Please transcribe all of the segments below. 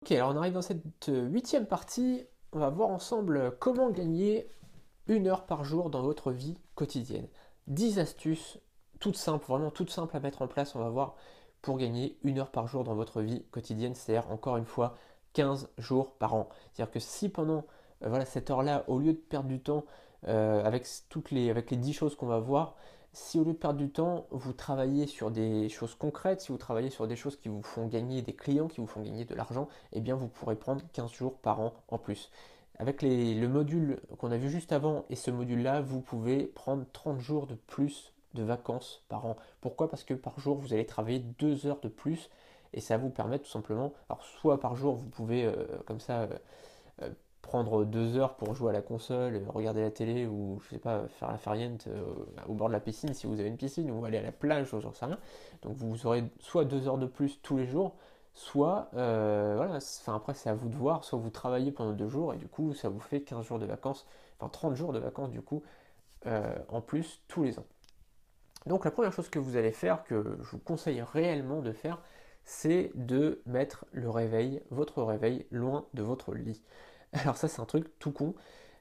Ok, alors on arrive dans cette huitième partie. On va voir ensemble comment gagner 1 heure par jour dans votre vie quotidienne. 10 astuces toutes simples, vraiment toutes simples à mettre en place, on va voir, pour gagner 1 heure par jour dans votre vie quotidienne, c'est-à-dire encore une fois 15 jours par an. C'est-à-dire que si pendant voilà, cette heure-là, au lieu de perdre du temps avec les 10 choses qu'on va voir, si au lieu de perdre du temps, vous travaillez sur des choses concrètes, si vous travaillez sur des choses qui vous font gagner des clients, qui vous font gagner de l'argent, eh bien vous pourrez prendre 15 jours par an en plus. Avec le module qu'on a vu juste avant et ce module-là, vous pouvez prendre 30 jours de plus de vacances par an. Pourquoi? Parce que par jour, vous allez travailler 2 heures de plus et ça va vous permettre tout simplement, alors soit par jour, vous pouvez comme ça euh, prendre 2 heures pour jouer à la console, regarder la télé ou je sais pas, faire la farniente au bord de la piscine si vous avez une piscine ou aller à la plage ou j'en sais rien. Donc vous aurez soit 2 heures de plus tous les jours, soit voilà, enfin après c'est à vous de voir, soit vous travaillez pendant 2 jours et du coup ça vous fait 15 jours de vacances, enfin 30 jours de vacances du coup en plus tous les ans. Donc la première chose que vous allez faire, que je vous conseille réellement de faire, c'est de mettre le réveil, votre réveil, loin de votre lit. Alors ça c'est un truc tout con.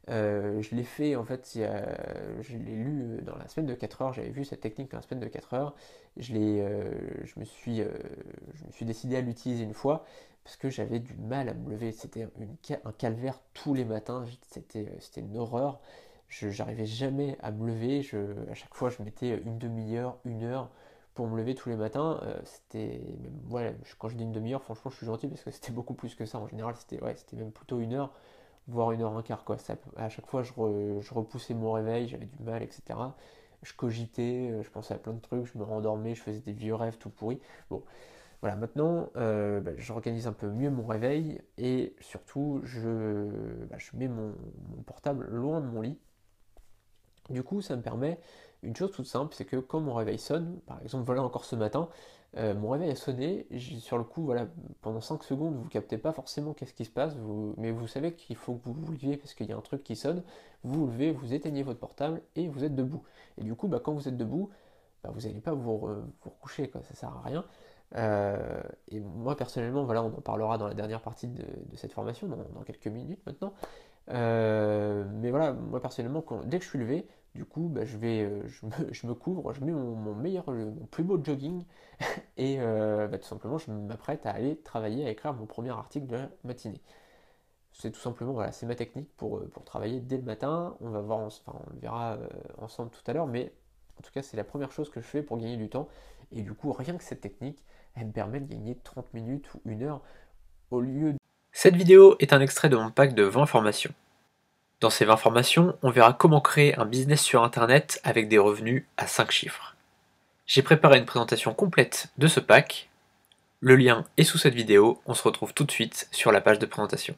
Je l'ai fait en fait, je l'ai lu dans la semaine de 4 heures, j'avais vu cette technique dans la semaine de 4 heures. Je me suis décidé à l'utiliser une fois parce que j'avais du mal à me lever. C'était un calvaire tous les matins, c'était une horreur. Je n'arrivais jamais à me lever. À chaque fois, je mettais une demi-heure, 1 heure pour me lever tous les matins. Ouais, quand je dis une demi-heure, franchement, je suis gentil parce que c'était beaucoup plus que ça. En général, c'était même plutôt 1 heure, voire 1 heure un quart, quoi. À chaque fois, je repoussais mon réveil, j'avais du mal, etc. Je cogitais, je pensais à plein de trucs, je me rendormais, je faisais des vieux rêves tout pourris. Bon, voilà, maintenant, j'organise un peu mieux mon réveil et surtout, je mets mon portable loin de mon lit. Du coup, ça me permet une chose toute simple, c'est que quand mon réveil sonne, par exemple, voilà encore ce matin, mon réveil a sonné, sur le coup, voilà, pendant 5 secondes, vous captez pas forcément qu'est-ce qui se passe, mais vous savez qu'il faut que vous vous leviez parce qu'il y a un truc qui sonne, vous vous levez, vous éteignez votre portable et vous êtes debout. Et du coup, quand vous êtes debout, vous n'allez pas vous recoucher, quoi, ça sert à rien. Et moi personnellement, voilà, on en parlera dans la dernière partie de cette formation, dans quelques minutes maintenant. Mais voilà, moi personnellement, dès que je suis levé, du coup, je me couvre, je mets mon plus beau jogging et tout simplement, je m'apprête à aller travailler, à écrire mon premier article de la matinée. C'est tout simplement, voilà, c'est ma technique pour travailler dès le matin. On va voir, enfin, on le verra ensemble tout à l'heure, mais en tout cas, c'est la première chose que je fais pour gagner du temps. Et du coup, rien que cette technique, elle me permet de gagner 30 minutes ou 1 heure au lieu de... Cette vidéo est un extrait de mon pack de 20 formations. Dans ces 20 formations, on verra comment créer un business sur Internet avec des revenus à 5 chiffres. J'ai préparé une présentation complète de ce pack. Le lien est sous cette vidéo, on se retrouve tout de suite sur la page de présentation.